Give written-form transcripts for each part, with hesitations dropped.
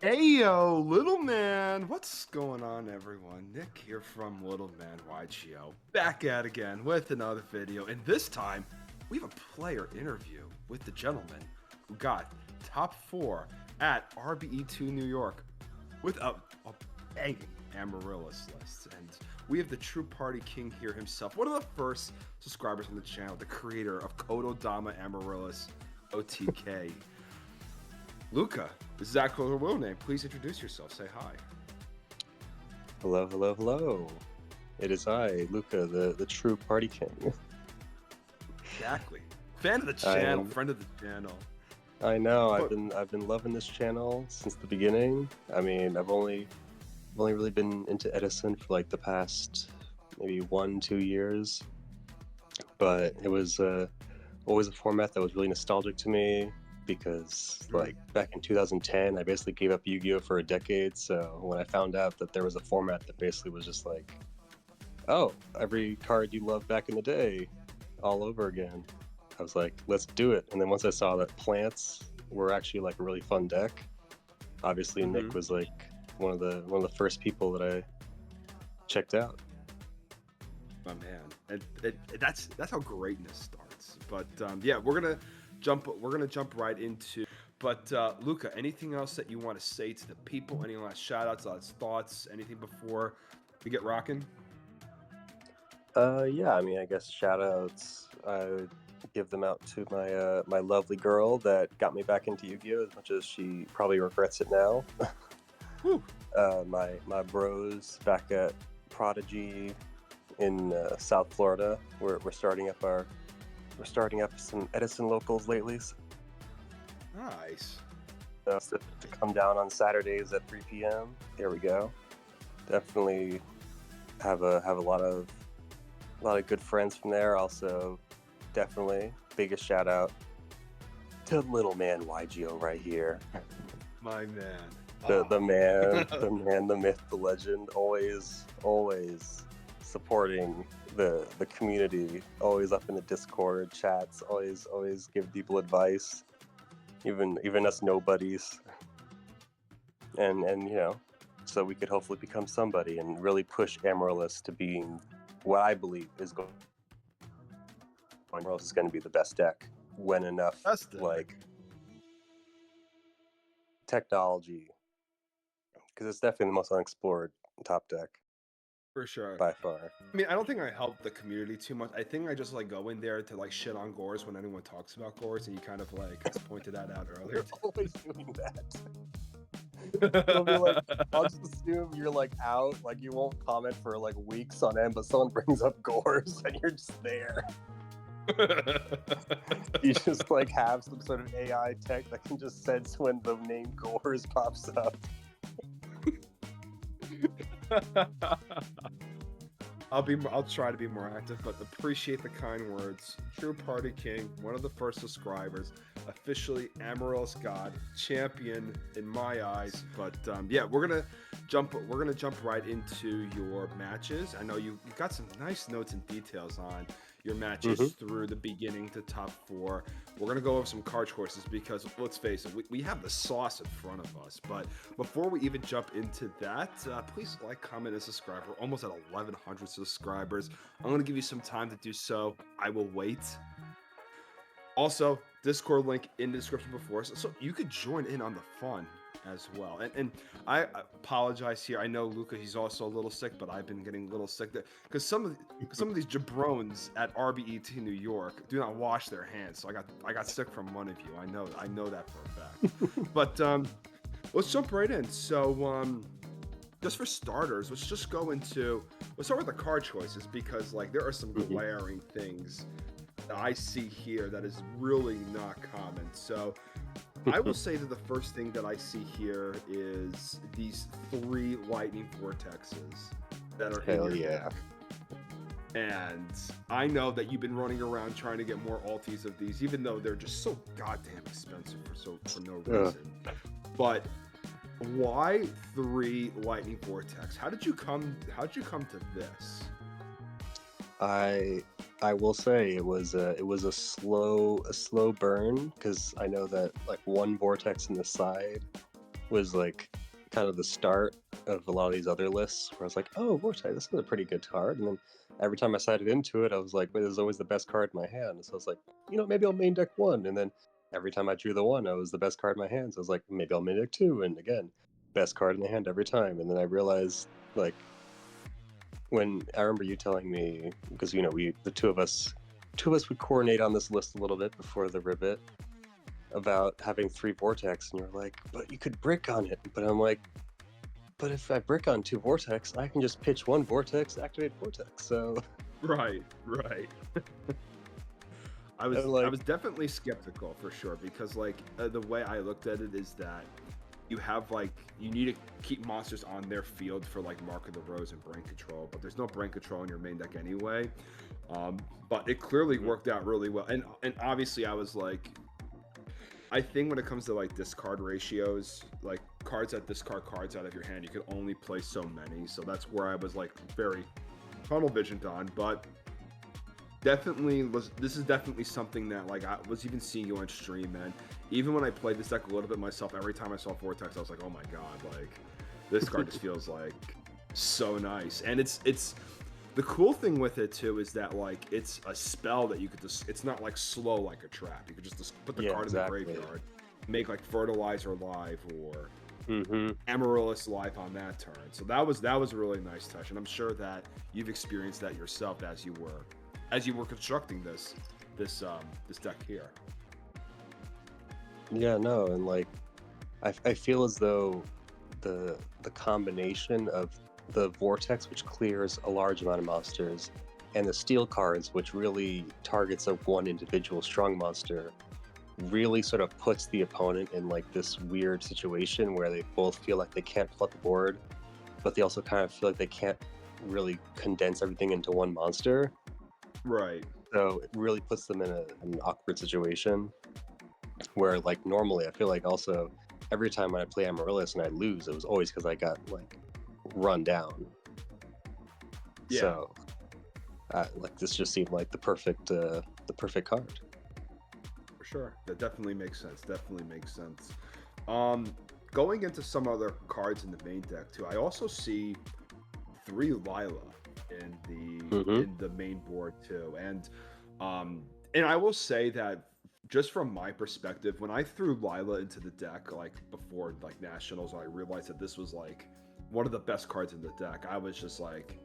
Heyo, little man. What's going on, everyone? Nick here from Little Man YGO. Back at again with another video. And this time, we have a player interview with the gentleman who got top 4 at RBE2 New York with a banging Amaryllis list. And we have the true party king here himself. One of the first subscribers on the channel, the creator of Kododama Amaryllis OTK. Luca, this is actual real name. Please introduce yourself. Say hi. Hello, hello, hello. It is I, Luca, the true party king. Exactly. Fan of the channel, friend of the channel. I know. I've been loving this channel since the beginning. I mean, I've only really been into Edison for like the past maybe 1-2 years, but it was always a format that was really nostalgic to me. Because like back in 2010, I basically gave up Yu-Gi-Oh for a decade. So when I found out that there was a format that basically was just like, oh, every card you loved back in the day, all over again, I was like, let's do it. And then once I saw that plants were actually like a really fun deck, obviously Nick was like one of the first people that I checked out. My man, that's how greatness starts. But yeah, we're gonna jump right into. But Luca, anything else that you want to say to the people? Any last shout outs, last thoughts, anything before we get rocking? Yeah, I mean, I guess shout outs, I would give them out to my lovely girl that got me back into Yu-Gi-Oh! As much as she probably regrets it now. My bros back at Prodigy in South Florida. We're starting up some Edison locals lately. Nice. So to come down on Saturdays at 3 p.m. There we go. Definitely have a lot of good friends from there. Also, definitely biggest shout out to little man YGO right here. My man. The man, the myth, the legend. Always supporting the community. Always up in the Discord chats. Always give people advice. Even us nobodies. And you know, so we could hopefully become somebody and really push Amaryllis to being what I believe is going. Amaryllis is going to be the best deck when enough like technology, because it's definitely the most unexplored top deck. For sure. By far. I mean, I don't think I help the community too much. I think I just like go in there to like shit on Gores when anyone talks about Gores, and you kind of like just pointed that out earlier. You're always doing that. You'll be like, I'll just assume you're like out, like you won't comment for like weeks on end, but someone brings up Gores and you're just there. You just like have some sort of AI tech that can just sense when the name Gores pops up. I'll try to be more active, but appreciate the kind words. True Party King, one of the first subscribers, officially Amaryllis God, champion in my eyes. But yeah, we're gonna jump right into your matches. I know you got some nice notes and details on your matches through the beginning to top 4. We're going to go over some card choices because, let's face it, we have the sauce in front of us. But before we even jump into that, please like, comment, and subscribe. We're almost at 1,100 subscribers. I'm going to give you some time to do so. I will wait. Also, Discord link in the description before, so you could join in on the fun as well. And I apologize here. I know Luca, he's also a little sick, but I've been getting a little sick because some of these jabrones at RBET New York do not wash their hands. So I got sick from one of you. I know that for a fact. But let's jump right in. So just for starters, let's start with the card choices, because like there are some glaring things that I see here that is really not common. So I will say that the first thing that I see here is these 3 lightning vortexes that are Hell yeah. And I know that you've been running around trying to get more alties of these, even though they're just so goddamn expensive for no reason. But why 3 lightning vortex? How did you come to this? I will say it was a slow burn, because I know that like 1 vortex in the side was like kind of the start of a lot of these other lists where I was like, oh, Vortex, this is a pretty good card. And then every time I sided into it, I was like, wait, this is always the best card in my hand. So I was like, maybe I'll main deck one. And then every time I drew the one, it was the best card in my hand. So I was like, maybe I'll main deck two. And again, best card in the hand every time. And then I realized, like, when I remember you telling me, because the two of us would coordinate on this list a little bit before the RBET about having 3 Vortex, and you're like, but you could brick on it. But I'm like, but if I brick on 2 Vortex, I can just pitch 1 Vortex, activate Vortex. So Right. I was definitely skeptical for sure, because like the way I looked at it is that you have you need to keep monsters on their field for like Mark of the Rose and brain control, but there's no brain control in your main deck anyway. But it clearly worked out really well, and obviously I was like, I think when it comes to like discard ratios, like cards that discard cards out of your hand, you could only play so many. So that's where I was like very tunnel visioned on. But this is definitely something that like I was even seeing you on stream, man. Even when I played this deck a little bit myself, every time I saw Vortex, I was like, oh my god, like this card just feels like so nice. And it's the cool thing with it too is that like it's a spell that you could just, it's not like slow like a trap. You could just put the card in the graveyard, make like Fertilizer live or Amaryllis live on that turn. So that was a really nice touch, and I'm sure that you've experienced that yourself as you were constructing this deck here. Yeah, no, and like I feel as though the combination of the Vortex, which clears a large amount of monsters, and the Steel cards, which really targets a one individual strong monster, really sort of puts the opponent in like this weird situation where they both feel like they can't flood the board, but they also kind of feel like they can't really condense everything into one monster. Right. So it really puts them in an awkward situation where like normally I feel like also every time I play Amaryllis and I lose, it was always because I got like run down. Yeah. So like this just seemed like the perfect card. For sure. That definitely makes sense. Going into some other cards in the main deck too, I also see 3 Lila in the main board too. And I will say that just from my perspective, when I threw Lila into the deck like before like Nationals, I realized that this was like one of the best cards in the deck. I was just like,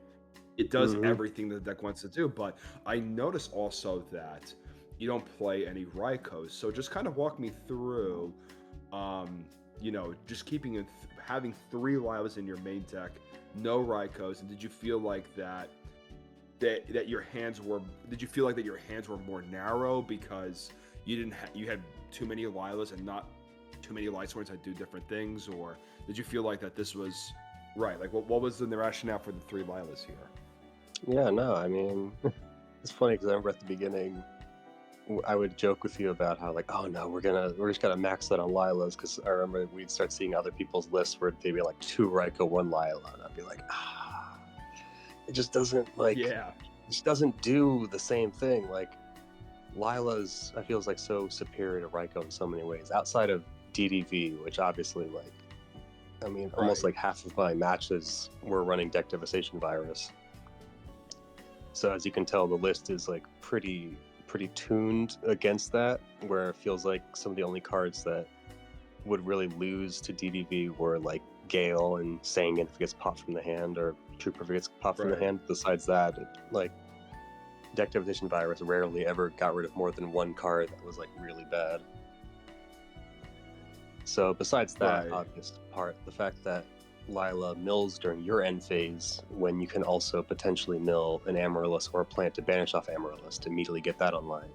it does everything that the deck wants to do. But I noticed also that you don't play any Raikos, so just kind of walk me through, just having 3 Lilas in your main deck, no Raikos, and did you feel like that your hands were? Did you feel like that your hands were more narrow because you had too many Lilas and not too many Lightsworns that do different things, or did you feel like that this was right? Like, what was the rationale for the 3 Lilas here? Yeah, no, I mean, it's funny because I remember at the beginning, I would joke with you about how like, oh no, we're just gonna max that on Lilas, because I remember we'd start seeing other people's lists where they'd be like 2 Raiko, 1 Lila, and I'd be like, it just doesn't like, it just doesn't do the same thing. Like Lila's, I feel is like so superior to Raiko in so many ways. Outside of DDV, which obviously like, I mean, almost like half of my matches were running Deck Devastation Virus. So as you can tell, the list is like pretty tuned against that, where it feels like some of the only cards that would really lose to DDV were like Gale and Sangan if it gets popped from the hand, or Trooper if it gets popped from the hand. Besides that, like Deck Devastation Virus rarely ever got rid of more than 1 card that was like really bad. So besides that obvious part, the fact that Lila mills during your end phase when you can also potentially mill an Amaryllis or a plant to banish off Amaryllis to immediately get that online.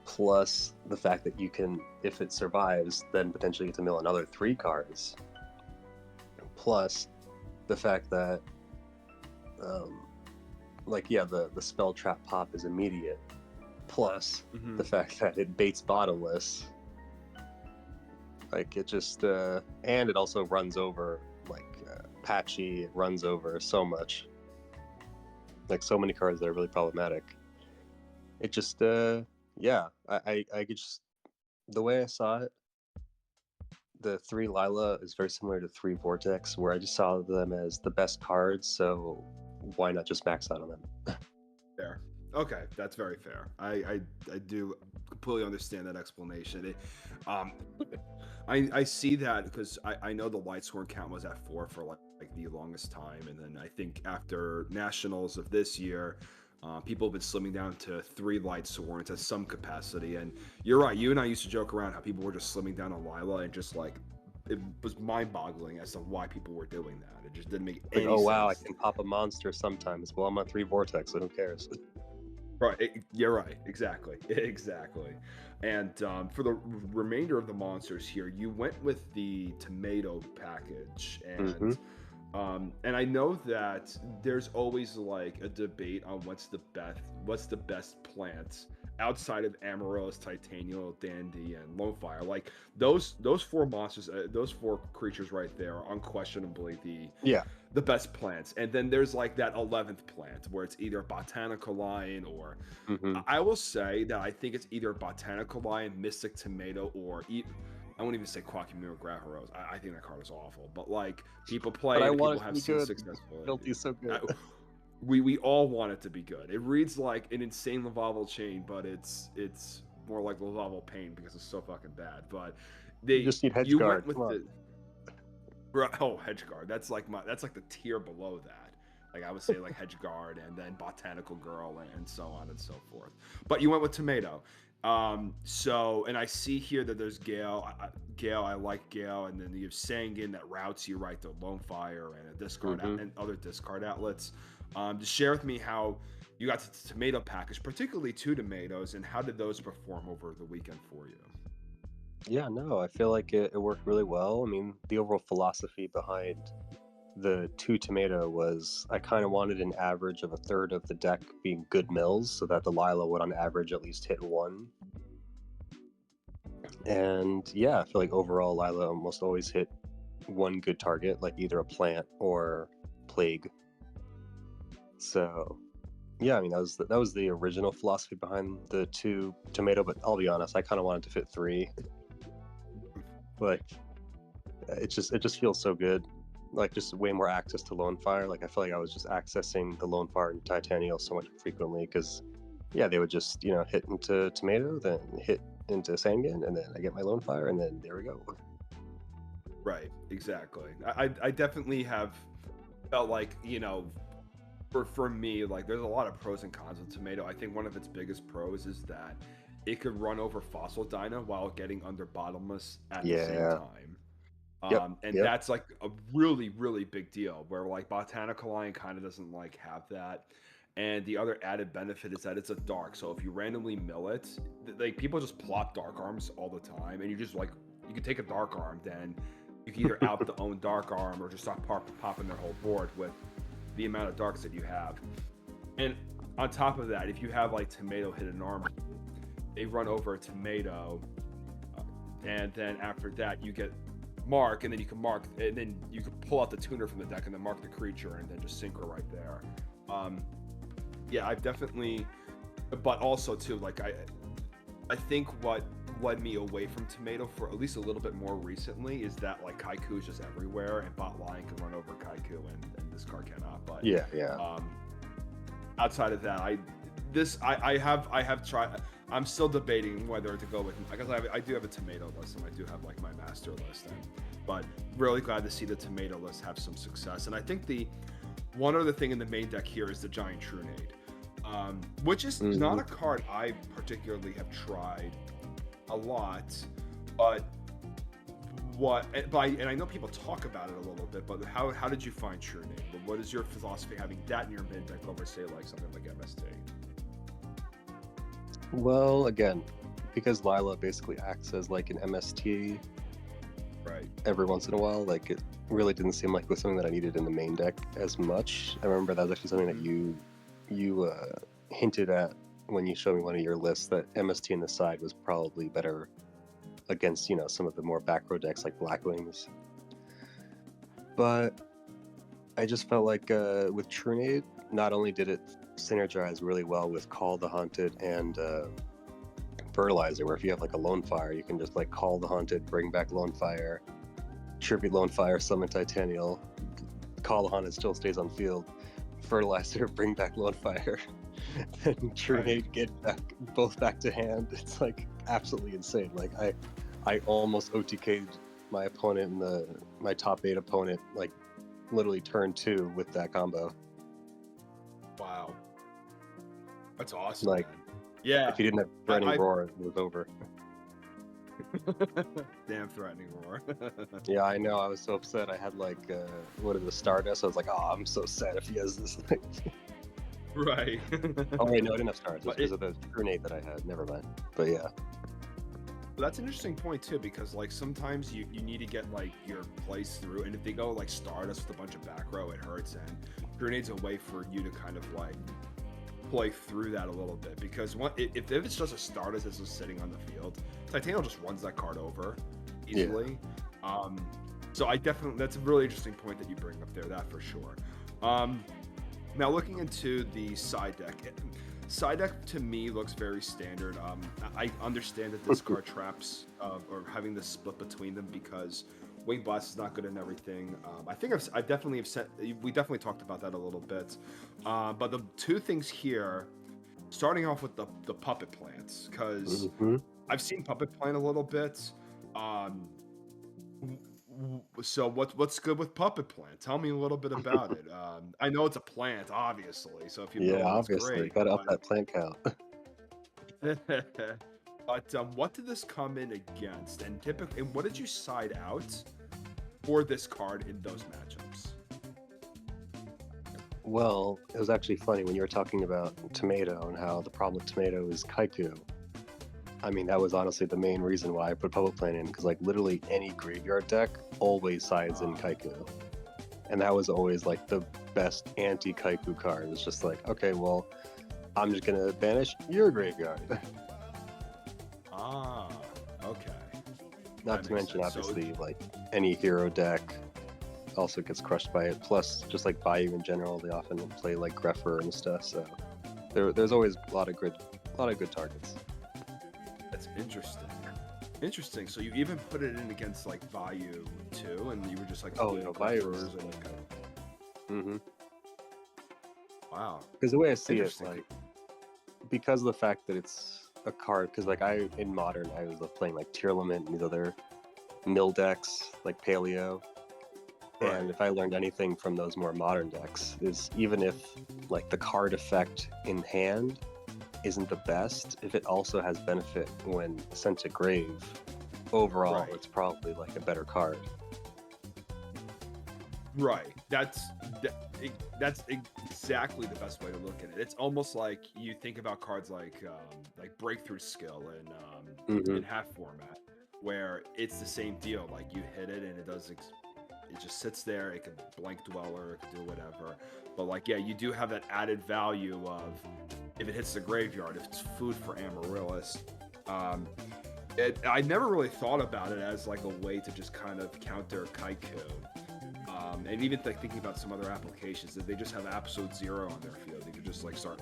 Plus the fact that you can, if it survives, then potentially get to mill another 3 cards. Plus the fact that the spell trap pop is immediate. Plus the fact that it baits bottomless. Like it just, and it also runs over like Patchy. It runs over so much, like so many cards that are really problematic. It just, I could just, the way I saw it, the 3 Lila is very similar to 3 Vortex, where I just saw them as the best cards, so why not just max out on them? Fair. Okay, that's very fair. I do completely understand that explanation. Um, I see that because I know the light scoring count was at 4 for like the longest time, and then I think after nationals of this year, people have been slimming down to 3 light swords at some capacity. And you're right. You and I used to joke around how people were just slimming down on Lila, and just like it was mind-boggling as to why people were doing that. It just didn't make Like, any oh wow, I sense. can pop a monster sometimes. Well, I'm on 3 Vortex, so who cares? Right, you're right. Exactly, exactly. And for the remainder of the monsters here, you went with the tomato package, Mm-hmm. and I know that there's always like a debate on what's the best plants outside of Amaryllis, Titanial, Dandy, and Lonefire. Like those four monsters, those four creatures right there are unquestionably Yeah. the best plants. And then there's like that 11th plant where it's either Botanical Lion or Mm-hmm. I will say that I think it's either Botanical Lion, Mystic Tomato, or I won't even say Quackimura Graharos. I think that card is awful. But like people play But I it, want people it to have be seen good. successful. Filthy's so good. We all want it to be good. It reads like an insane Lavalval chain, but it's more like Lavalval pain because it's so fucking bad. But You just need you Hedgeguard. went with Come on. oh, Hedgeguard. That's like the tier below that. Like I would say like Hedgeguard and then Botanical Girl and so on and so forth. But you went with Tomato. So and I see here that there's Gale. Gale, I like Gale, and then you have Sangin that routes you right to Lonefire and a discard Mm-hmm. and other discard outlets. Just share with me how you got the tomato package, particularly 2 tomatoes, and how did those perform over the weekend for you? Yeah, no, I feel like it worked really well. I mean, the overall philosophy behind the 2 tomato was I kind of wanted an average of a third of the deck being good mills so that the Lila would on average at least hit 1. And yeah, I feel like overall Lila almost always hit 1 good target, like either a plant or plague. So yeah, I mean that was the original philosophy behind the 2 tomato, but I'll be honest, I kind of wanted to fit 3. Like it just feels so good. Like just way more access to Lonefire. Like I feel like I was just accessing the Lonefire and Titanial so much frequently because yeah, they would just hit into Tomato, then hit into Sangin, and then I get my Lonefire, and then there we go. Right, exactly. I definitely have felt like, for me, like there's a lot of pros and cons of Tomato. I think one of its biggest pros is that it could run over Fossil Dyna while getting under Bottomless at the same Yeah. time. Yep. And Yep. that's like a really, really big deal where like Botanical Lion kind of doesn't like have that. And the other added benefit is that it's a dark. So if you randomly mill it, like people just plop dark arms all the time, and you just like you can take a dark arm, then you can either out the own dark arm or just stop popping their whole board with the amount of darks that you have. And on top of that, if you have like Tomato hit an arm, they run over a Tomato, and then after that you get mark, and then you can mark, and then you can pull out the tuner from the deck and then mark the creature and then just synchro right there. Yeah, I've definitely, but also too, like I think what led me away from Tomato for at least a little bit more recently is that like Kaiku is just everywhere, and Bot Lion can run over Kaiku and this card cannot. But Yeah. outside of that, I have tried. I'm still debating whether to go with, because I do have a Tomato list and I do have like my master list, but really glad to see the Tomato list have some success. And I think the one other thing in the main deck here is the Giant Trunade, which is not a card I particularly have tried a lot, but and I know people talk about it a little bit, but how did you find Trunade? What is your philosophy having that in your main deck over, say, like something like MST? Well, again, because Lila basically acts as like an MST Right. every once in a while, like it really didn't seem like it was something that I needed in the main deck as much. I remember that was actually something that you hinted at when you showed me one of your lists, that MST in the side was probably better against some of the more back row decks like Blackwings. But I just felt like with Trunade, not only did it synergize really well with Call the Haunted and fertilizer, where if you have like a lone fire, you can just like call the hunted, bring back lone fire, tribute lone fire, summon Titanial, call the hunted, still stays on field, fertilizer, bring back lone fire, then Trinate, get both back to hand. It's like absolutely insane. Like I almost OTK'd my opponent and my top 8 opponent like literally turn 2 with that combo. Wow, that's awesome. Like, man. Yeah, if he didn't have threatening roar, it was over. Damn threatening roar. Yeah, I know. I was so upset. I had like what is the Stardust? I was like, oh, I'm so sad if he has this thing. Right. Oh wait, no, I didn't have Stardust. It was because of the grenade that I had. Never mind. But yeah. That's an interesting point too, because like sometimes you need to get like your plays through, and if they go like Stardust with a bunch of back row, it hurts, and Grenade's a way for you to kind of like play through that a little bit, because if it's just a Stardust that's just sitting on the field, Titanial just runs that card over easily. Yeah. So that's a really interesting point that you bring up there, that for sure. Now looking into the side deck. Side deck to me looks very standard. I understand that this card traps or having this split between them because Wing Blast is not good in everything. I think we definitely talked about that a little bit. But the two things here, starting off with the Puppet Plants, because I've seen Puppet Plant a little bit. So what's good with Puppet Plant? Tell me a little bit about it. I know it's a plant, obviously. So if you know, obviously, great, gotta up that plant count. But what did this come in against? And what did you side out for this card in those matchups? Well, it was actually funny when you were talking about Tomato and how the problem with Tomato is Kaiku. I mean, that was honestly the main reason why I put Puppet Plant in, because like literally any graveyard deck always sides in Kaiku. And that was always like the best anti-Kaiku card. It's just like, okay, well, I'm just gonna banish your graveyard. Okay. Not to mention, obviously, like any hero deck also gets crushed by it. Plus, just like Bayou in general, they often play like Greffer and stuff. So there's always a lot of good targets. That's interesting. So you even put it in against like Bayou too, and you were just like, Bayou was... Wow. Because the way I see it, like, because of the fact that it's a card, because like in Modern I was playing like Tearlament and these other mill decks like Paleo, and if I learned anything from those more modern decks is even if like the card effect in hand isn't the best, if it also has benefit when sent to grave, overall it's probably like a better card. Right. That's exactly the best way to look at it. It's almost like you think about cards like Breakthrough Skill in half format, where it's the same deal. Like you hit it and it just sits there. It can blank Dweller, it can do whatever. But like, yeah, you do have that added value of if it hits the graveyard, if it's food for Amaryllis. I never really thought about it as like a way to just kind of counter Kaiku. And even like thinking about some other applications that they just have Episode Zero on their field, they could just like start,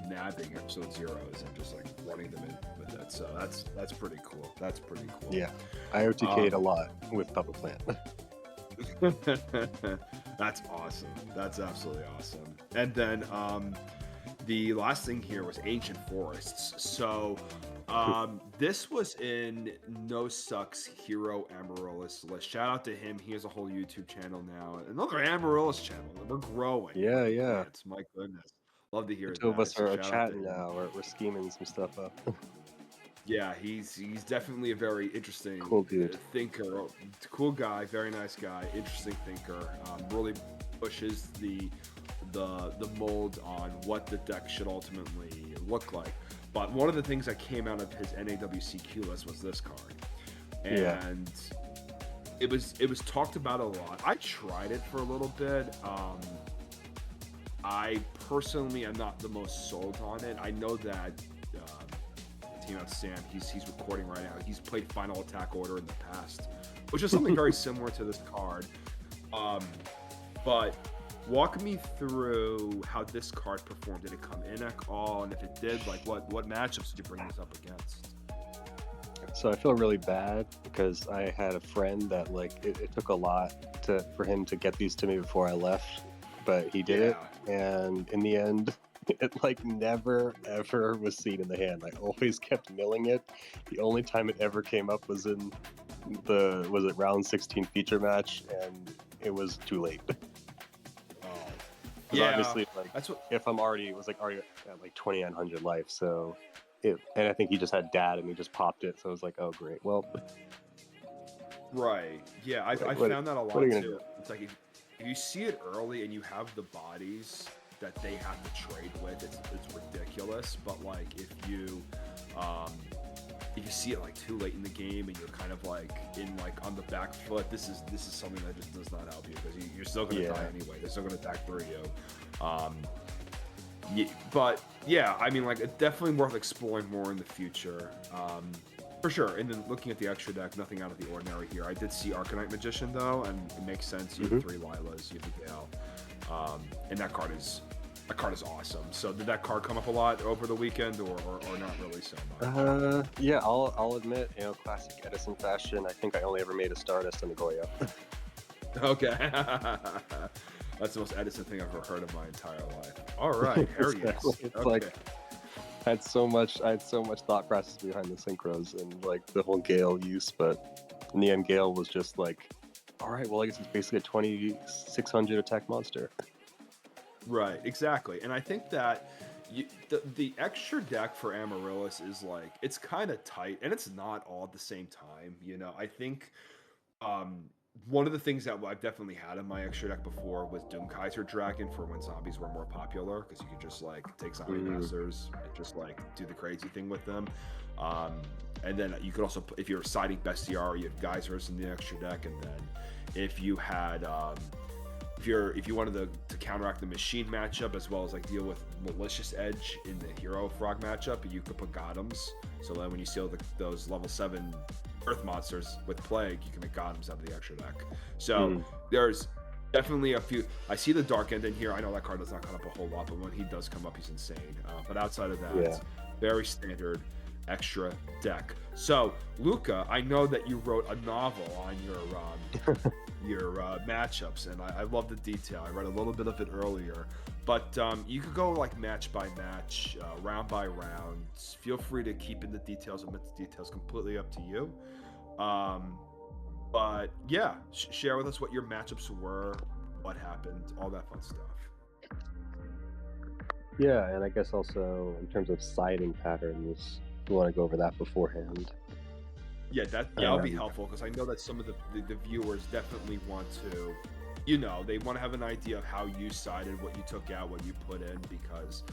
nabbing Episode Zeros and just like running them in with it. So that's pretty cool. That's pretty cool. Yeah, I OTK'd a lot with Puppet Plant. That's awesome. That's absolutely awesome. And then the last thing here was Ancient Forests. So this was in No Sucks Hero Amaryllis list. Shout out to him. He has a whole YouTube channel now. Another Amaryllis channel. We're growing. Yeah. It's my goodness. Love to hear it. Two of us are chatting now. We're scheming some stuff up. Yeah, he's definitely a very interesting cool dude. Thinker. Cool guy, very nice guy, interesting thinker. Really pushes the mold on what the deck should ultimately look like. But one of the things that came out of his NAWCQ list was this card, and it was talked about a lot. I tried it for a little bit. I personally am not the most sold on it. I know that Team Out Sam, he's recording right now. He's played Final Attack Order in the past, which is something very similar to this card. But walk me through how this card performed. Did it come in at all? And if it did, like what matchups did you bring this up against? So I feel really bad because I had a friend that like it took a lot for him to get these to me before I left, but he did it, and in the end, it like never ever was seen in the hand. I always kept milling it. The only time it ever came up was in was it round 16 feature match, and it was too late. Oh, Because yeah, obviously, like, that's what. if I'm already it was like already at like 2900 life, so and I think he just had dad and he just popped it, so I was like, oh great, well, Right. Yeah, I like, found that a what are lot you gonna too. do? It's like if you see it early and you have the bodies that they have to trade with, it's ridiculous. But like um if you see it like too late in the game and you're kind of like in like on the back foot, this is something that just does not help you because you're still gonna die anyway. They're still gonna attack through you. But yeah, I mean, like, it's definitely worth exploring more in the future, for sure. And then looking at the extra deck, nothing out of the ordinary here. I did see Arcanite Magician though, and it makes sense. You have 3 Lilas, you have the Gale, and that card is awesome. So did that card come up a lot over the weekend, or not really so much? Yeah, I'll admit, classic Edison fashion. I think I only ever made a Stardust and a Goya. Okay. That's the most Edison thing I've ever heard in my entire life. All right, here he is. It's like I had so much thought process behind the synchros and like the whole Gale use, but in the end, Gale was just like, all right, well, I guess it's basically a 2600 attack monster. Right, exactly. And I think that the extra deck for Amaryllis is like, it's kind of tight, and it's not all at the same time. I think um, one of the things that I've definitely had in my extra deck before was Doomkaiser Dragon for when zombies were more popular, because you could just like take zombie masters and just like do the crazy thing with them. Um, and then you could also, if you're siding Bestiary, you have Geysers in the extra deck, and then if you had if you wanted to counteract the machine matchup as well as like deal with malicious edge in the hero frog matchup, you could put Gotems. So then when you seal those level 7 earth monsters with plague, you can make Gotems out of the extra deck. So there's definitely a few. I see the Dark End in here. I know that card does not come up a whole lot, but when he does come up, he's insane. But outside of that, it's very standard extra deck. So Luca, I know that you wrote a novel on your matchups, and I love the detail. I read a little bit of it earlier, but you could go like match by match, round by round. Feel free to keep in the details, omit the details, completely up to you. But yeah, share with us what your matchups were, what happened, all that fun stuff. Yeah, and I guess also in terms of siding patterns, you want to go over that beforehand. Yeah, that'll be helpful, because I know that some of the viewers definitely want to, they want to have an idea of how you sided, what you took out, what you put in, because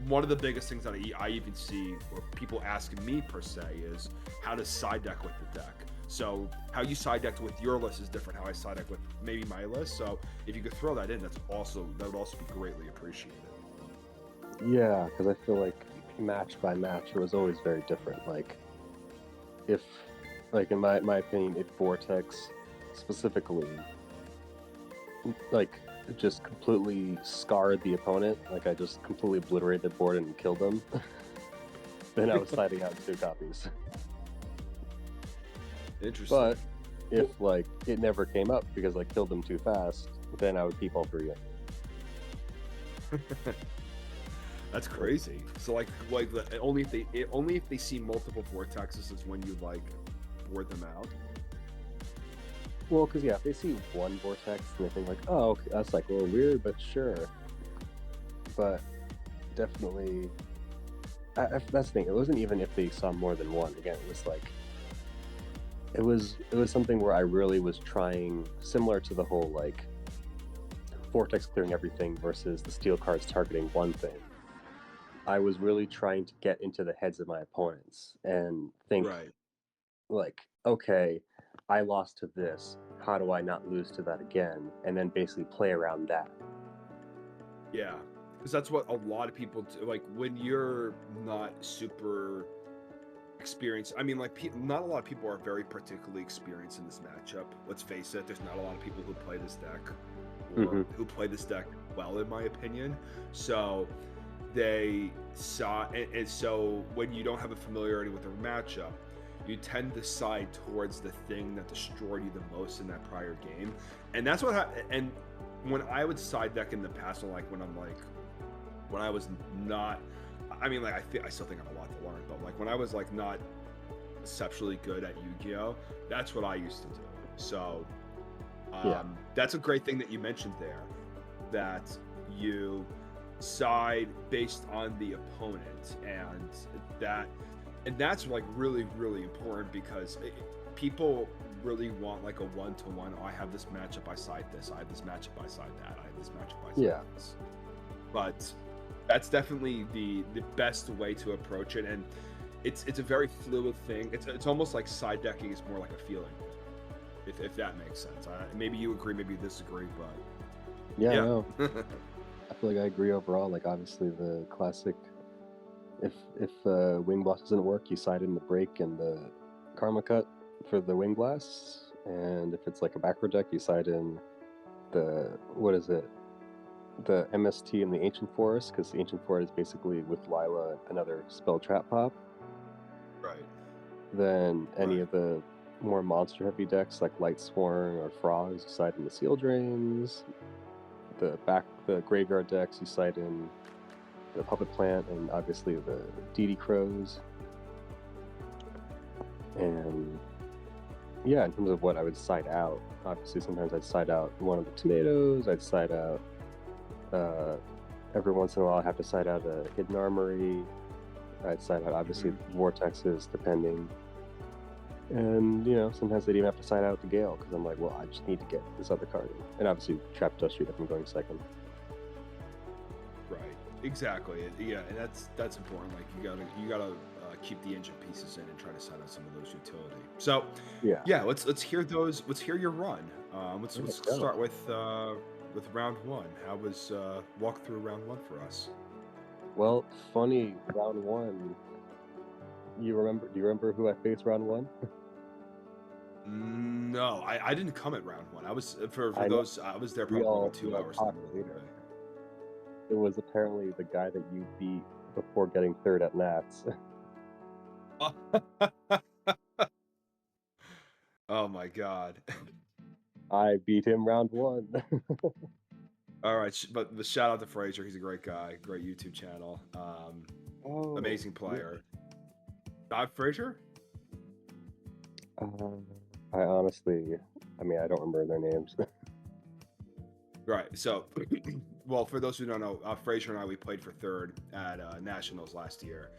one of the biggest things that I even see, or people asking me per se, is how to side deck with the deck. So how you side decked with your list is different how I side deck with maybe my list. So if you could throw that in, that would also be greatly appreciated. Yeah, because I feel like match by match, it was always very different. Like, if, like in my opinion, if Vortex specifically, like, just completely scarred the opponent, like I just completely obliterated the board and killed them, then I was siding out 2 copies. Interesting. But if like it never came up because I killed them too fast, then I would keep all 3 in. That's crazy. So like only if they see multiple vortexes is when you like board them out. Well, because if they see one vortex and they think like, oh, okay, that's like a little weird, but sure. But definitely, that's the thing. It wasn't even if they saw more than one. Again, it was like, it was something where I really was trying, similar to the whole like vortex clearing everything versus the steel cards targeting one thing. I was really trying to get into the heads of my opponents and think, like, okay, I lost to this. How do I not lose to that again? And then basically play around that. Yeah, because that's what a lot of people do. Like when you're not super experienced, I mean, like not a lot of people are very particularly experienced in this matchup. Let's face it, there's not a lot of people who play this deck. Mm-hmm. who play this deck well, in my opinion. So they saw, and so when you don't have a familiarity with the matchup, you tend to side towards the thing that destroyed you the most in that prior game, and that's what. And when I would side deck in the past, like when I was not, I mean, like I still think I have a lot to learn, but like when I was like not exceptionally good at Yu-Gi-Oh, that's what I used to do. So that's a great thing that you mentioned there, that you side based on the opponent, and that's like really important, because people really want like a one-to-one. Oh, I have this matchup, I side this. I have this matchup, I side that. I have this matchup, I side this. But that's definitely the best way to approach it, and it's a very fluid thing. It's almost like side decking is more like a feeling, if that makes sense. Maybe you agree, maybe you disagree, but yeah. No. I feel like I agree overall. Like obviously the classic, if Wing Blast doesn't work, you side in the break and the Karma Cut for the Wing Blasts, and if it's like a backward deck, you side in the the MST and the Ancient Forest, because the Ancient Forest is basically with Lila another spell trap pop. Right. Then any of the more monster heavy decks like Light Sworn or Frogs, you side in the Seal Drains. The graveyard decks, you side in the Puppet Plant and obviously the DD Crows. And yeah, in terms of what I would side out, obviously sometimes I'd side out one of the tomatoes, I'd side out every once in a while I have to side out a Hidden Armory, I'd side out obviously Vortexes depending. And sometimes they'd even have to side out the Gale, because I'm like, well, I just need to get this other card in. And obviously Trap Dust Street if I'm going second. Right, exactly. Yeah, and that's important. Like you gotta keep the engine pieces in and try to side out some of those utility. So yeah, let's hear those. Let's hear your run. Let's start with round one. How was walk through round one for us? Well, funny, round one. Do you remember who I faced round one? No, I didn't come at round one. I was I was there probably 2 hours later. It was apparently the guy that you beat before getting third at Nats. Oh my god. I beat him round one. All right, but the shout out to Fraser. He's a great guy, great YouTube channel. Amazing player. Fraser? I honestly, I don't remember their names. Right. So, well, for those who don't know, Fraser and I, we played for third at Nationals last year.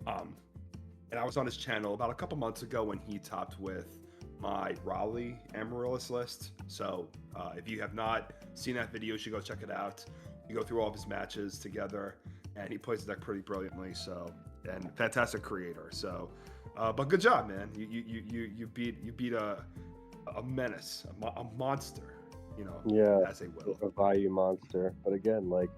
And I was on his channel about a couple months ago when he topped with my Raleigh Amaryllis list. So if you have not seen that video, you should go check it out. You go through all of his matches together, and he plays the deck pretty brilliantly. So, and fantastic creator. So, but good job, man. You beat a menace, a monster. As they will. A value monster. But again, like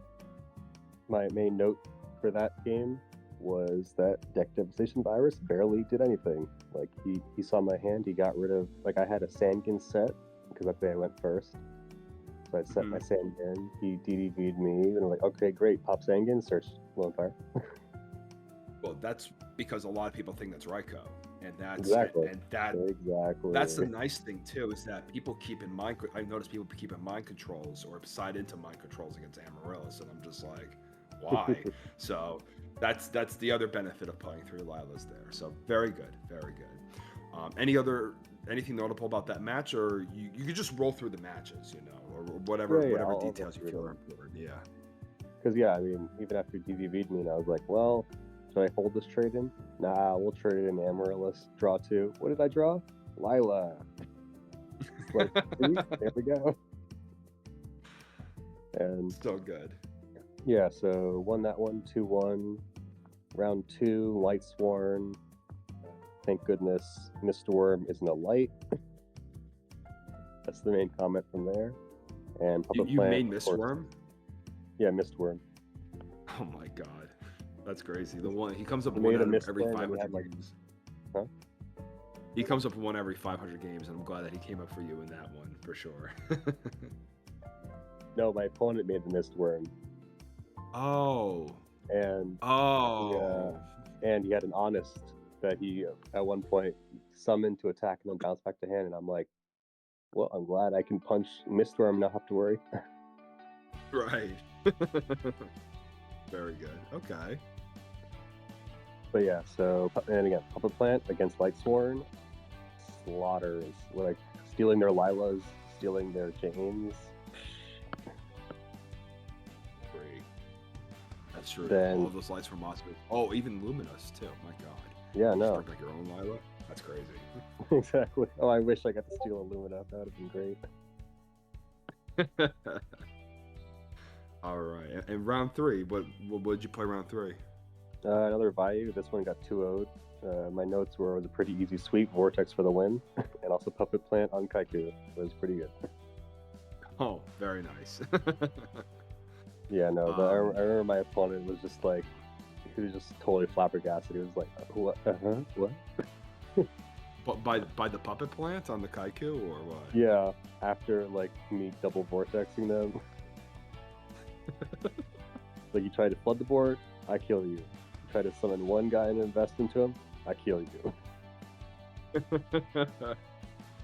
my main note for that game was that Deck Devastation Virus barely did anything. Like he saw my hand, he got rid of, like I had a Sandkin set because that day I went first. So I set my Sandkin, he DDV'd me, and I'm like, okay, great, pop Sandkin, search Lonefire. Well, that's because a lot of people think that's Raikou. And that's exactly. That's the nice thing too, is that people keep in mind. I notice people keep in mind controls or side into mind controls against Amaryllis, and I'm just like, why? So that's the other benefit of playing through Lila's there. So very good, very good. Anything notable about that match, or you could just roll through the matches, or whatever details you feel are important. Yeah. Because even after DVV'd me, and I was like, well, should I hold this trade in? Nah, we'll trade it in Amaryllis. Draw 2. What did I draw? Lila. Like, see? There we go. And so good. Yeah, so won that one, 2-1. Round 2, Light Sworn. Thank goodness Mistworm isn't a light. That's the main comment from there. And Puppet you Plant, made Mistworm? Yeah, Mistworm. Oh my god. That's crazy. The one he comes up one every 500 games. Huh? He comes up one every 500 games, and I'm glad that he came up for you in that one for sure. No, my opponent made the mist worm, Oh. and Oh. and he had an honest that he at one point summoned to attack and then bounce back to hand, and I'm like, well, I'm glad I can punch Mistworm and not have to worry. Right. Very good. Okay. But yeah, so and again, Puppet Plant against Lightsworn, slaughters, like stealing their Lilas, stealing their Janes. Great. That's true. Then- all of those lights from Monsters. Oh, even Luminous too. My God. Yeah, You no, just bring back your own Lila. That's crazy. exactly. Oh, I wish I got to steal a Lumina. That would have been great. All right. And round 3, what did you play round 3? Another Vayu. This one got 2-0'd. My notes were it was a pretty easy sweep, Vortex for the win, and also Puppet Plant on Kaiku. It was pretty good. Oh, very nice. Yeah, no, but I remember my opponent was just like, he was just totally flabbergasted. He was like, what? What? But by the Puppet Plant on the Kaiku or what? Yeah, after like me double vortexing them. Like you try to flood the board, I kill you. You try to summon one guy and invest into him, I kill you.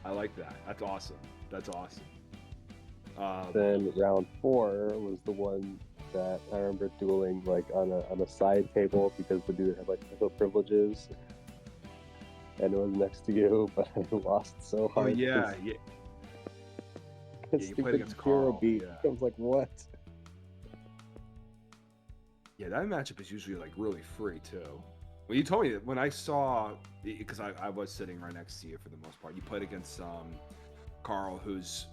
I like that. That's awesome. That's awesome. Then round 4 was the one that I remember dueling like on a side table because the dude had like no privileges. And it was next to you, but I lost so Oh hard. yeah, yeah. Yeah, you played against Carl. Beat. Yeah. I was like, what? Yeah, that matchup is usually like really free too. When you told me that, when I saw, because I was sitting right next to you for the most part, you played against Carl, who's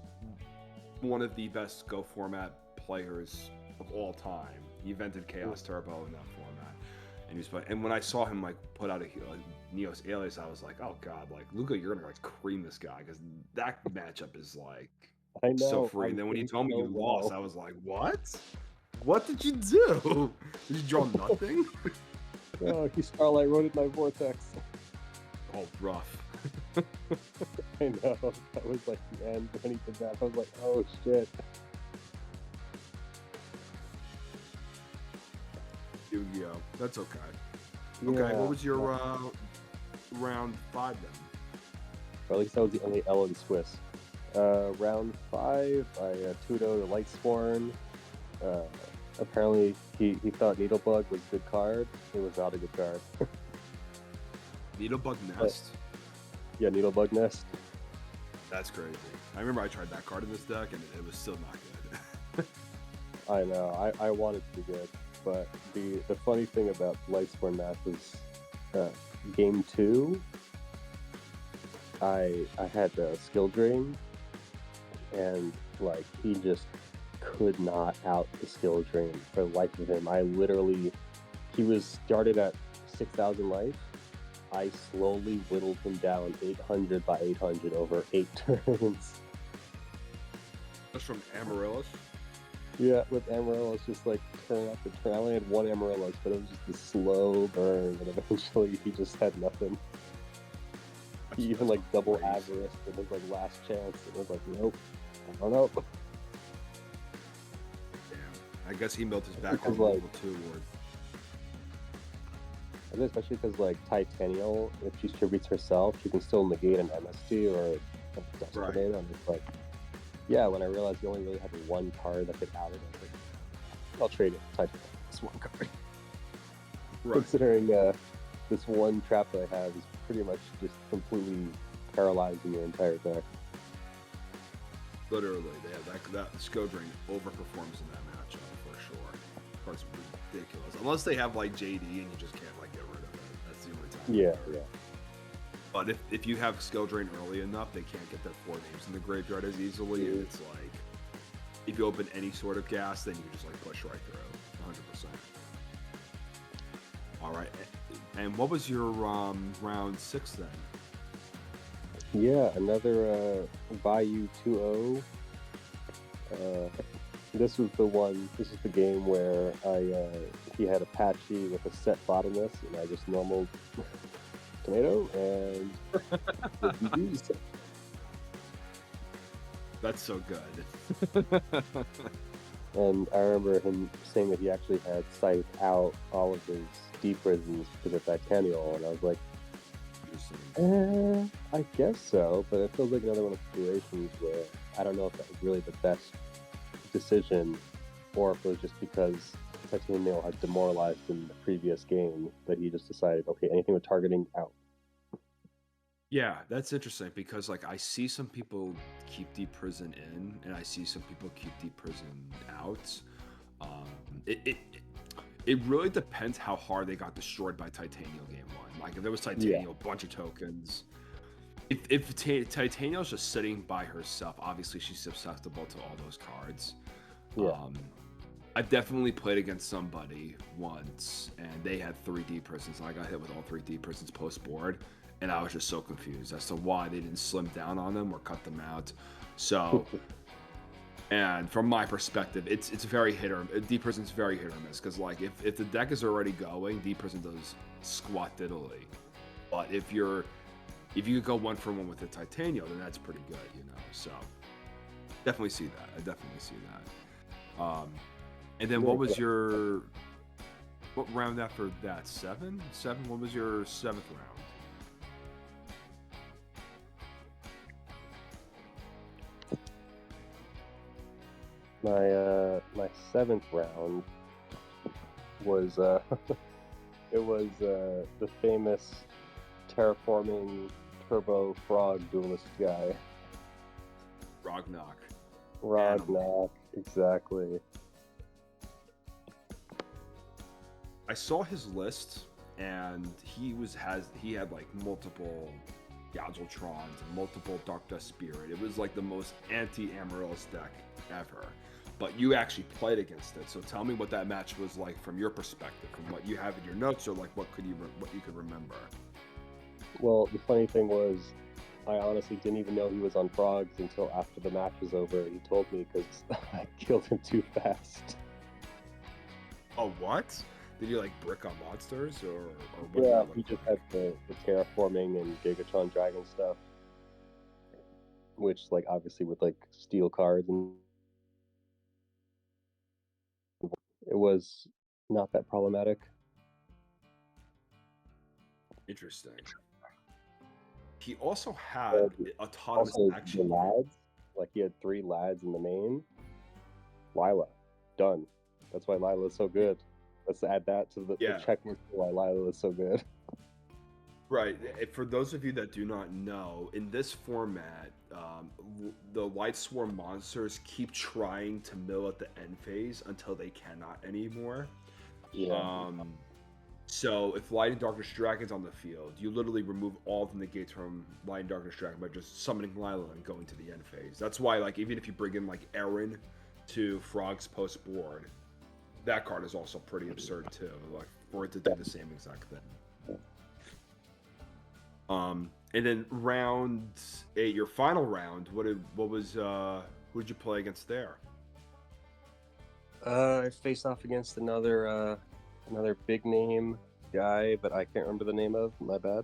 one of the best Go format players of all time. He invented Chaos Turbo in that format, and he was playing. And when I saw him like put out a Neos Alias, I was like, oh god, like Luca, you're gonna like cream this guy because that matchup is like I know. so free. And then when you told me so you lost, I was like, what? What did you do? Did you draw nothing? Oh, he Starlight Roaded my Vortex. Oh, rough. I know. That was like the end when he did that. I was like, oh shit. Yu-Gi-Oh. That's okay. Yeah. Okay, what was your round 5 then? Or at least that was the only L in Swiss. Round 5, I 2-0 to Lightsworn. Apparently, he thought Needlebug was a good card. It was not a good card. Needlebug Nest? Yeah, Needlebug Nest. That's crazy. I remember I tried that card in this deck, and it was still not good. I know. I wanted to be good. But the funny thing about Lightsworn Math is game 2, I had a skill drain, and like he just could not out the skill drain for the life of him. He was started at 6,000 life. I slowly whittled him down 800 by 800 over 8 turns. That's from Amaryllis? Yeah, with Amaryllis, just like turn after turn. I only had one Amaryllis, but it was just a slow burn, and eventually he just had nothing. He even like double Avarice for his like last chance. It was like, nope, I don't know. Damn. I guess he built his back on Because, like- level 2 ward. And especially because like Titanial, if she distributes herself, she can still negate an MST or a Dust Tornado. And it's like, yeah, when I realized you only really had one card that could out it, I was like, I'll trade it for Titanial. This one card. Right. Considering this one trap that I have is pretty much just completely paralyzing your entire deck. Literally, that Skill Drain overperforms in that matchup for sure. Of course, ridiculous. Unless they have like JD and you just can't like get rid of it. That's the only time. Yeah. But if you have Skill Drain early enough, they can't get their 4 names in the graveyard as easily. And it's like, if you open any sort of gas, then you just like push right through, 100%. All right. And what was your round 6 then? Yeah, another Vayu 2-0. This was the game where he had Apache with a set bottomless, and I just normal tomato, and That's so good. And I remember him saying that he actually had scythed out all of his deep prisons because of that Tenniel, and I was like, I guess so, but it feels like another one of the situations where I don't know if that was really the best decision, or if it was just because Titaniel had demoralized in the previous game that he just decided, okay, anything with targeting out. Yeah, that's interesting because like I see some people keep deep prison in, and I see some people keep deep prison out. Um, it, it it really depends how hard they got destroyed by Titanial game one. Like if there was Yeah, Titanial, a bunch of tokens. If Titanial's just sitting by herself, obviously she's susceptible to all those cards. yeah. Um, I've definitely played against somebody once, and they had 3D prisons, and I got hit with all 3D prisons post board, and I was just so confused as to why they didn't slim down on them or cut them out. So, and from my perspective, it's very hit or D prison's very hit or miss because like if the deck is already going, D prison does squat diddly, but if you could go 1-for-1 with the Titanium, then that's pretty good, you know. So definitely see that. I definitely see that. And then what was your what round after that? Seven? What was your seventh round? My seventh round was it was the famous terraforming turbo frog duelist guy. Rognak. Rognak, exactly. I saw his list, and he had like multiple Galgaltrons and multiple Dark Dust Spirit. It was like the most anti-Amaryllis deck ever. But you actually played against it, so tell me what that match was like from your perspective, from what you have in your notes, or like what you could remember. Well, the funny thing was, I honestly didn't even know he was on frogs until after the match was over. He told me because I killed him too fast. Oh, what? Did you like brick on monsters, or what? Yeah, he just had the terraforming and Gigatron Dragon stuff, which like obviously with like steel cards, and it was not that problematic. Interesting. He also had autonomous Also, the action. lads, like he had 3 lads in the main. Lila, done. That's why Lila is so good. Let's add that to the checklist for why Lila is so good. Right. For those of you that do not know, in this format, the Light Swarm monsters keep trying to mill at the end phase until they cannot anymore. Yeah. So if Light and Darkness Dragon's on the field, you literally remove all the negates from Light and Darkness Dragon by just summoning Lila and going to the end phase. That's why, like, even if you bring in like Aaron to Frog's post board, that card is also pretty absurd too. Like for it to do the same exact thing. And then round 8, your final round, who did you play against there? I faced off against another big name guy, but I can't remember the name of. My bad.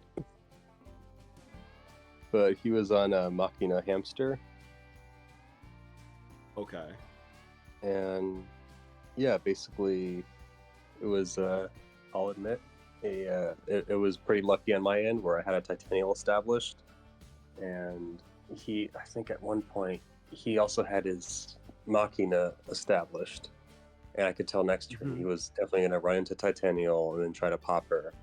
But he was on Machina Hamster. Okay. And yeah, basically, it was. I'll admit, it was pretty lucky on my end where I had a Titanial established, and I think at one point he also had his Machina established, and I could tell next turn he was definitely going to run into Titanial and then try to pop her.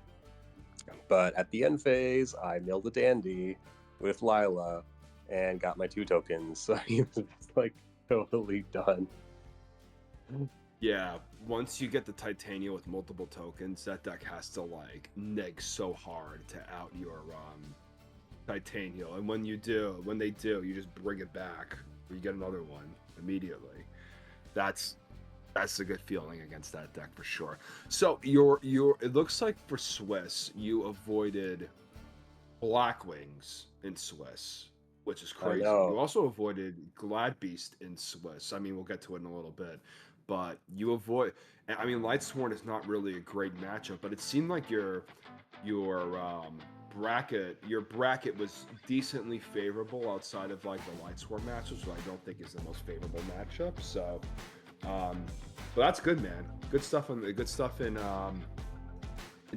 But at the end phase, I milled a Dandy with Lila and got my 2 tokens, so he was like totally done. Yeah, once you get the Titania with multiple tokens, that deck has to like neg so hard to out your Titania, and when they do, you just bring it back, or you get another one immediately. That's a good feeling against that deck for sure. So it looks like for Swiss, you avoided Blackwings in Swiss, which is crazy. You also avoided Gladbeast in Swiss. I mean, we'll get to it in a little bit. But you avoid. I mean, Lightsworn is not really a great matchup, but it seemed like your your bracket was decently favorable outside of like the light score matches, so I don't think is the most favorable matchup. So, but that's good, man. Good stuff in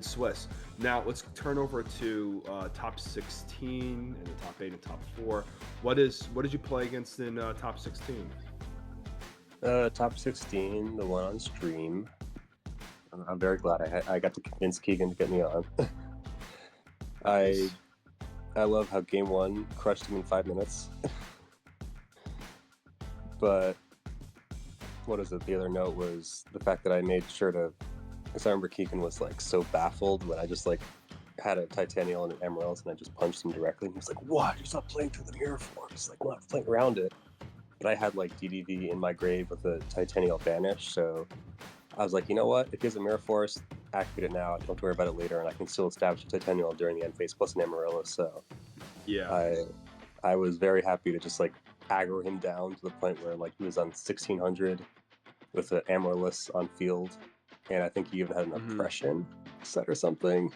Swiss. Now let's turn over to top 16 and the top 8 and top 4. What did you play against in top 16? Top 16, the one on stream. I'm very glad I got to convince Keegan to get me on. Nice. I love how game 1 crushed him in 5 minutes. But what is it? The other note was the fact that I made sure to, because I remember Keegan was like so baffled when I just like had a Titanial and an Amaryllis and I just punched him directly. And he was like, "What? You're not playing through the mirror force. Like, not playing around it." But I had like DDV in my grave with a Titanial Banish, so I was like, you know what? If he has a mirror force, activate it now. I don't have to worry about it later, and I can still establish a Titanial during the end phase plus an Amaryllis. So Yeah. I was very happy to just like aggro him down to the point where like he was on 1600 with an Amaryllis on field, and I think he even had an oppression set or something.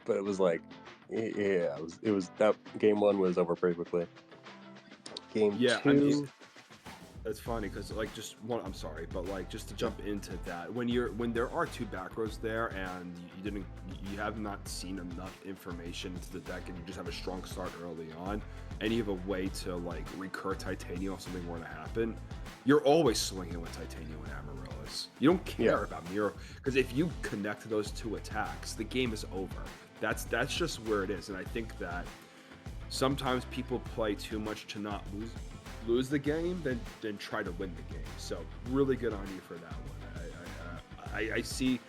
But it was like, yeah, it was that game 1 was over pretty quickly. Game 2. I mean, it's funny because like just one. I'm sorry, but like just to jump into that, when there are 2 back rows there and you have not seen enough information into the deck and you just have a strong start early on, and you have a way to like recur Titanium if something were to happen, you're always swinging with Titanium and Amaryllis. You don't care about mirror, because if you connect those 2 attacks, the game is over. That's just where it is, and I think that sometimes people play too much to not lose the game than try to win the game. So really good on you for that one. I see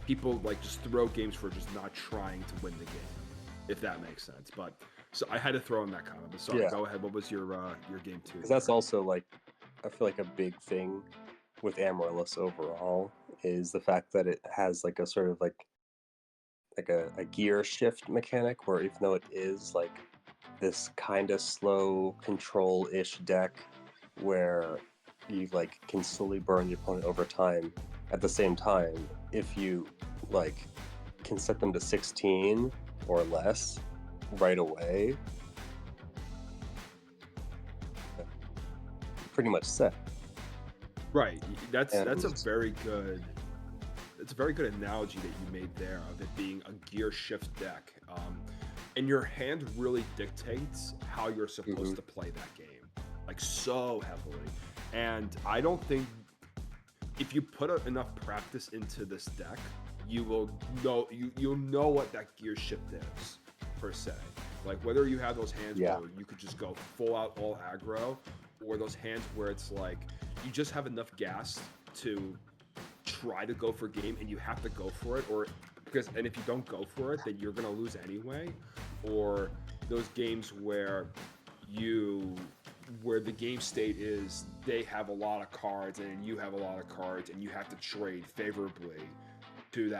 people like just throw games for just not trying to win the game, if that makes sense. But so I had to throw in that comment. But sorry, go ahead. What was your game 2? Because that's also like, I feel like a big thing with Amaryllis overall is the fact that it has like a sort of like a gear shift mechanic where even though it is like this kind of slow control-ish deck where you like can slowly burn the opponent over time, at the same time, if you like can set them to 16 or less right away, pretty much set. Right. That's a very good analogy that you made there of it being a gear shift deck. And your hand really dictates how you're supposed to play that game, like so heavily. And I don't think if you put enough practice into this deck, you will know you'll know what that gear shift is per se. Like whether you have those hands where you could just go full out all aggro, or those hands where it's like you just have enough gas to try to go for game and you have to go for it, and if you don't go for it, then you're gonna lose anyway. Or those games where the game state is they have a lot of cards and you have a lot of cards and you have to trade favorably to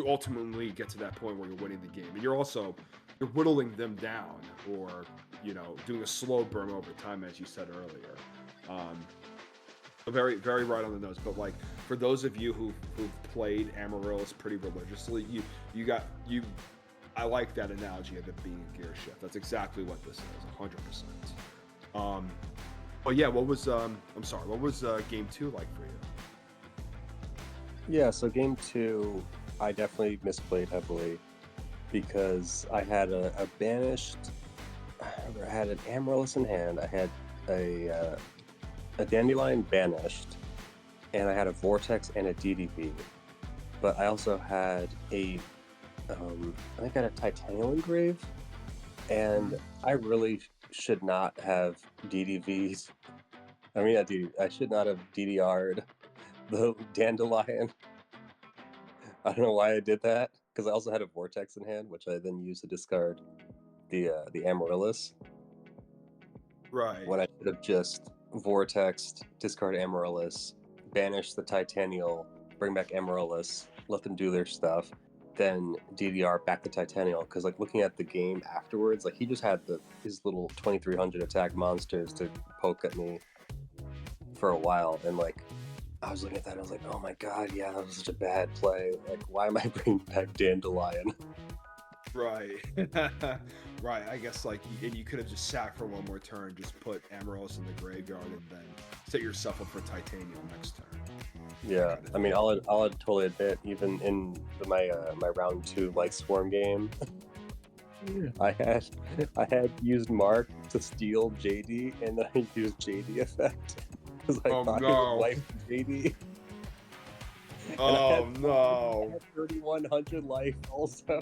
ultimately get to that point where you're winning the game, and you're whittling them down, or doing a slow burn over time, as you said earlier. Very, very right on the nose. But like for those of you who've played Amaryllis pretty religiously, I like that analogy of it being a gear shift. That's exactly what this is, 100%. But yeah, what was game 2 like for you? Yeah, so game 2, I definitely misplayed heavily because I had a banished. I had an Amaryllis in hand. I had a Dandelion banished, and I had a Vortex and a DDV. But I also had I think I had a Titanial engrave, and I really should not have DDV'd. I mean, I should not have DDR'd the Dandelion. I don't know why I did that, because I also had a Vortex in hand, which I then used to discard the Amaryllis. Right. When I should have just Vortexed, discard Amaryllis, banish the Titanial, bring back Amaryllis, let them do their stuff, then DDR back the Titanial. Because like looking at the game afterwards, like he just had his little 2300 attack monsters to poke at me for a while, and like I was looking at that, I was like, oh my god, yeah, that was such a bad play. Like, why am I bringing back Dandelion? Right. Right. I guess like, and you could have just sat for one more turn, just put Amaryllis in the graveyard, and then set yourself up for Titanium next turn. Yeah, I mean, I'll totally admit, even in my round 2 Light Swarm game, I had used Mark to steal JD, and then I used JD effect because I thought it would wipe JD. Oh no! I had 3,100 life also.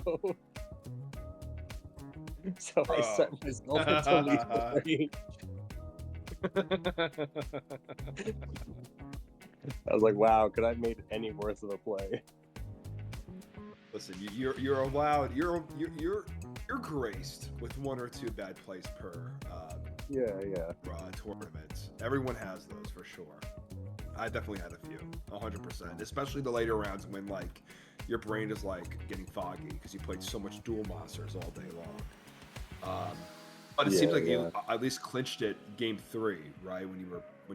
So I set myself into lethal range. I was like, wow, could I have made any worse of a play? Listen, you're allowed. You're graced with 1 or 2 bad plays per tournament. Everyone has those for sure. I definitely had a few, 100%. Especially the later rounds when like your brain is like getting foggy because you played so much dual monsters all day long. But it seems like you at least clinched it game 3, right? When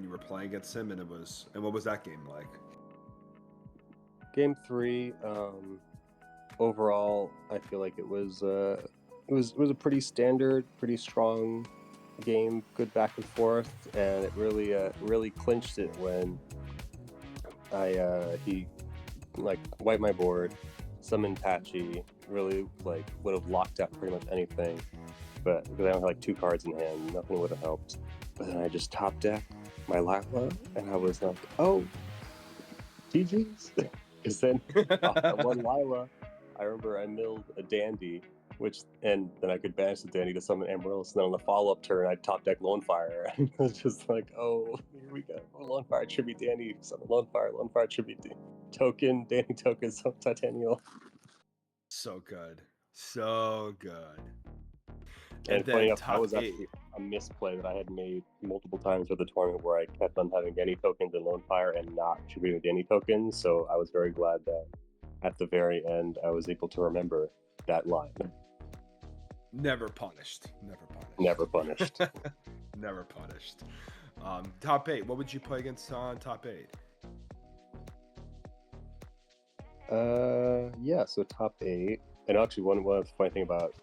you were playing against him, and what was that game like? Game 3, overall, I feel like it was a pretty standard, pretty strong game, good back and forth, and it really clinched it when he like wiped my board, summoned Patchy, really like would have locked out pretty much anything, but because I only had like 2 cards in hand, nothing would have helped. But then I just top deck my Lila, and I was like, oh, GG's. Because then off that one Lila, I remember I milled a Dandy, and then I could banish the Dandy to summon Amaryllis, and then on the follow-up turn, I'd top deck Lone Fire. And it was just like, oh, here we go. Lone Fire, tribute Dandy, summon Lone Fire, tribute token, Dandy token, summon Titanial. So good. So good. And funny enough, that was actually a misplay that I had made multiple times with the tournament where I kept on having Danny tokens and Lone Fire and not tributing Danny tokens. So I was very glad that at the very end I was able to remember that line. Never punished. Never punished. Never punished. Never punished. Top 8. What would you play against on top 8? Yeah, so top 8. And actually one of the funny thing about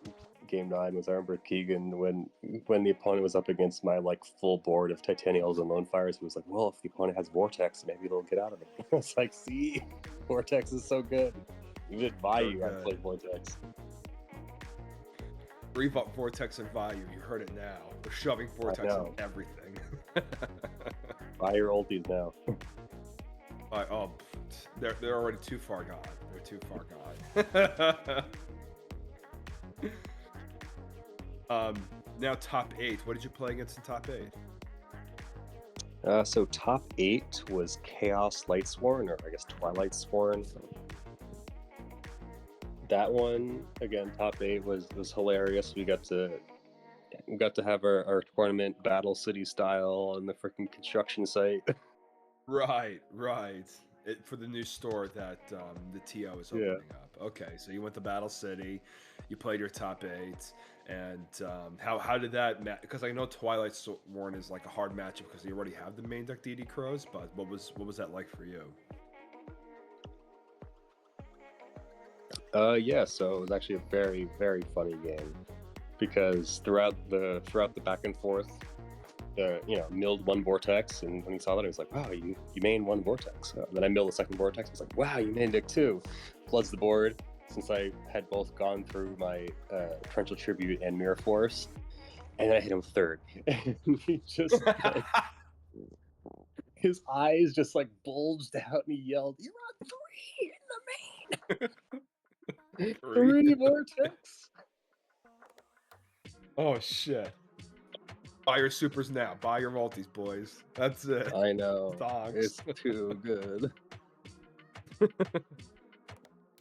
game 9 was I remember Keegan when the opponent was up against my like full board of Titanials and Lone Fires, he was like, well, if the opponent has Vortex, maybe they'll get out of it. It's like, see, Vortex is so good. Even at Vayu, I played Vortex. Rev up Vortex and Vayu, you heard it now. We're shoving Vortex on everything. Buy your ulties now. They're already too far gone. They're too far gone. Now top 8. What did you play against in top 8? So top 8 was Chaos Lightsworn, or I guess Twilight Sworn. That one, again, top 8 was hilarious. We got to have our tournament battle city style on the freaking construction site. Right. For the new store that the TO is opening up. Okay, so you went to Battle City, you played your top 8, and how did that match? Because I know Twilight Sworn is like a hard matchup because you already have the main deck DD Crows, but what was that like for you? Yeah, so it was actually a very, very funny game because throughout the back and forth, milled 1 Vortex, and when he saw that, he was like, wow, you main 1 Vortex. Then I milled the 2nd Vortex. I was like, wow, you main deck 2. Floods the board, since I had both gone through my Torrential Tribute and Mirror Force, and then I hit him 3rd. And he just, like, his eyes just, like, bulged out, and he yelled, you're on 3 in the main! 3 Vortex? Oh, shit. Buy your supers now. Buy your multis, boys. That's it. I know. Dogs. It's too good.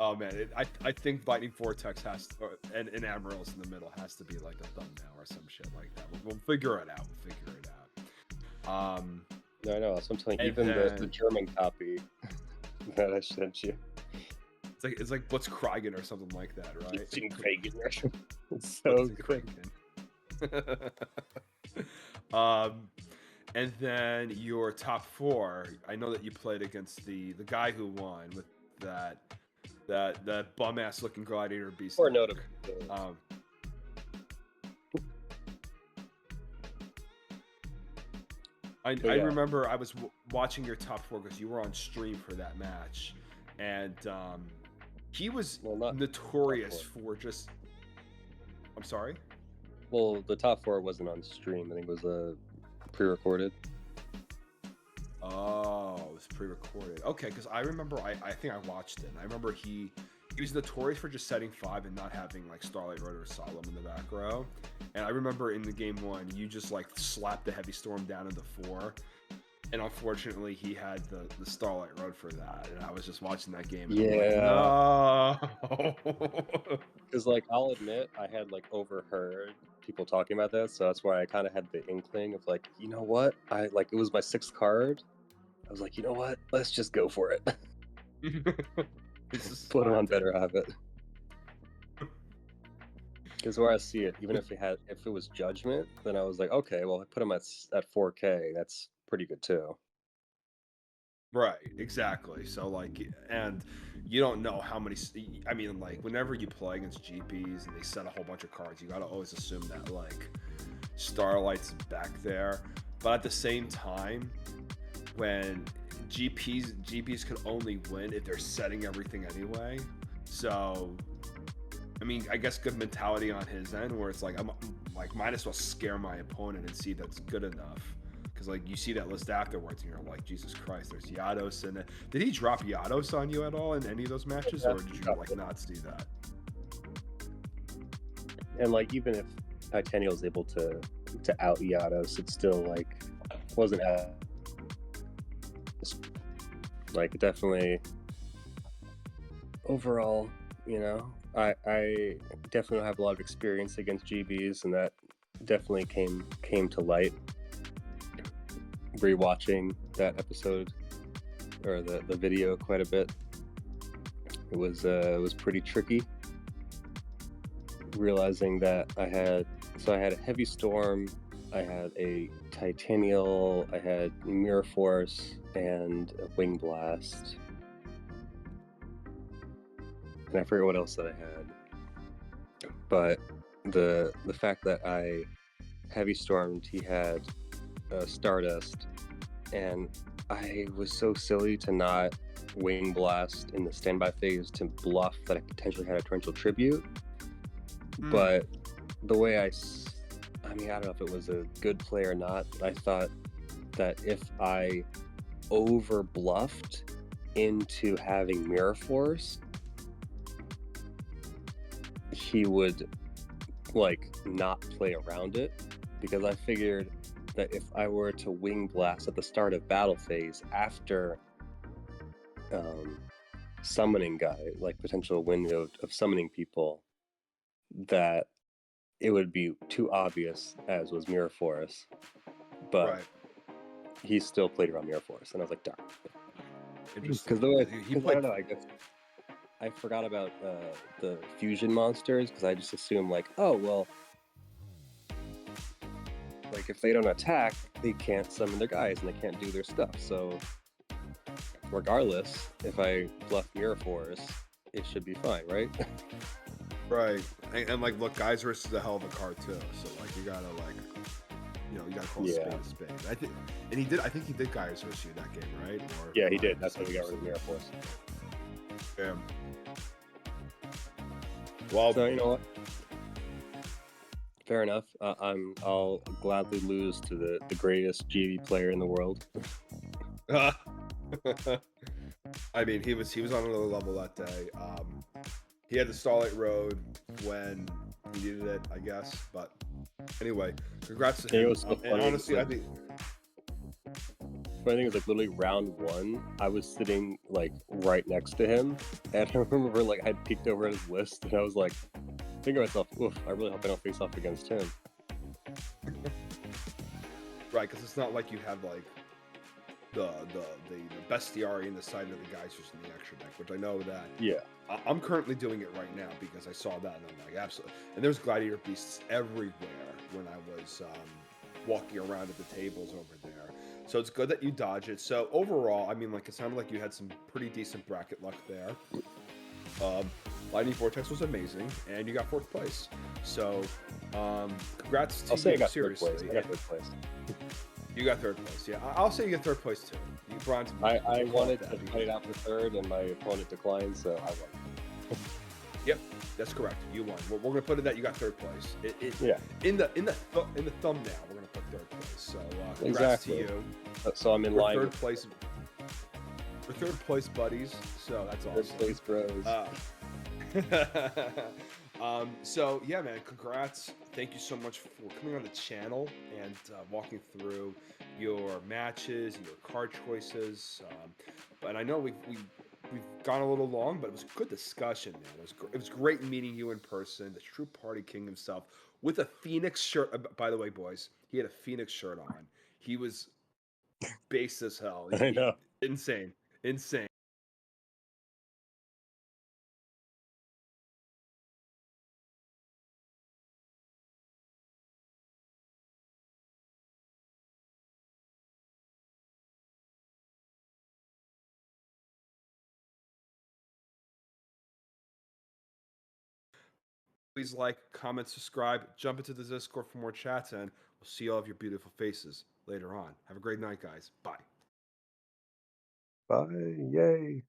Oh man, I think Lightning Vortex and Amaryllis in the middle has to be like a thumbnail or some shit like that. We'll figure it out. No, I know. That's what I'm telling you. Even the German copy that I sent you. It's like Blitz Kragen or something like that, right? It's so good. And then your top 4. I know that you played against the guy who won with that that bum ass looking gladiator beast. Or notable. I remember I was watching your top 4 because you were on stream for that match, and he was notorious for just. I'm sorry. Well, the top 4 wasn't on stream. I think it was pre-recorded. Oh, it was pre-recorded. Okay, because I remember I think I watched it. And I remember he was notorious for just setting 5 and not having like Starlight Road or Solemn in the back row. And I remember in the game 1, you just like slapped the Heavy Storm down into 4. And unfortunately, he had the Starlight Road for that. And I was just watching that game. And I'm like, no. Because like I'll admit, I had like overheard people talking about this, so that's why I kind of had the inkling of like, you know what? I like it was my 6th card. I was like, you know what? Let's just go for it. Put him on better habit. Because where I see it, even if it was Judgment, then I was like, okay, well, I put him at 4K. That's pretty good too. Right, exactly. So like, and you don't know how many. I mean, like, whenever you play against GPs and they set a whole bunch of cards, you gotta always assume that like Starlight's back there. But at the same time, when GPs can only win if they're setting everything anyway. So, I mean, I guess good mentality on his end, where it's like I'm like might as well scare my opponent and see that's good enough. Because like you see that list afterwards, and you're like, Jesus Christ, there's Yados in it. Did he drop Yados on you at all in any of those matches, or did you like not see that? And like even if Titania was able to out Yados, it still like wasn't as like definitely overall, you know, I definitely don't have a lot of experience against GBs, and that definitely came to light rewatching that episode or the video quite a bit. It was pretty tricky realizing that I had a Heavy Storm, I had a Titanial, I had Mirror Force, and a Wing Blast, and I forget what else that I had. But the fact that I Heavy Stormed, he had Stardust, and I was so silly to not Wing Blast in the standby phase to bluff that I potentially had a Torrential Tribute. But the way I mean, I don't know if it was a good play or not, but I thought that if I over bluffed into having Mirror Force, he would like not play around it, because I figured that if I were to Wing Blast at the start of battle phase after summoning guy, like potential window of summoning people, that it would be too obvious, as was Mirror Force. But he still played around Mirror Force, and I was like, darn. Because I don't know, I guess I forgot about the fusion monsters, because I just assumed like, oh well, like if they don't attack, they can't summon their guys and they can't do their stuff. So regardless, if I bluff Mirror Force, it should be fine, right? Right. And like, look, Geysers is a hell of a card too. So like, you gotta like, you know, you gotta call a spade a spade. I think he did Geysers you that game, right? Or, yeah, he did. That's why he got rid of Mirror Force. Yeah. Well, so you know what? Fair enough. I'll gladly lose to the greatest GB player in the world. I mean, he was on another level that day. He had the Starlight Road when he needed it, I guess. But anyway, congrats to him. And honestly, I think. Funny thing is, like, literally round 1, I was sitting like right next to him, and I remember like I peeked over at his list, and I was like, thinking to myself, oof, I really hope I don't face off against him. Right, because it's not like you have like the bestiary in the side of the guys just in the extra deck, which I know that. Yeah. I'm currently doing it right now because I saw that and I'm like, absolutely. And there's gladiator beasts everywhere when I was walking around at the tables over there. So it's good that you dodge it. So overall, I mean, like, it sounded like you had some pretty decent bracket luck there. Lightning Vortex was amazing, and you got fourth place. So, congrats to I'll say I you. got third place. Seriously, I got third place. you got third place. Yeah, I'll say you get third place too. You bronze. I we'll call wanted it to that. fight it out for third, and my opponent declined, so I won. Yep, that's correct. You won. We're gonna put it that you got third place. Yeah, In the thumbnail, we're gonna put third place. So congrats exactly. to you. So I'm in We're line third with place. We're third place buddies. So that's third awesome. place bros. So yeah, man, congrats. Thank you so much for coming on the channel and walking through your matches and your card choices. But I know we've gone a little long, but it was a good discussion, man. It was great meeting you in person, the true party king himself, with a Phoenix shirt. By the way, boys, he had a Phoenix shirt on. He was base as hell. I know. Insane, insane. Please like, comment, subscribe, jump into the Discord for more chats, and we'll see all of your beautiful faces later on. Have a great night, guys. Bye. Bye. Yay.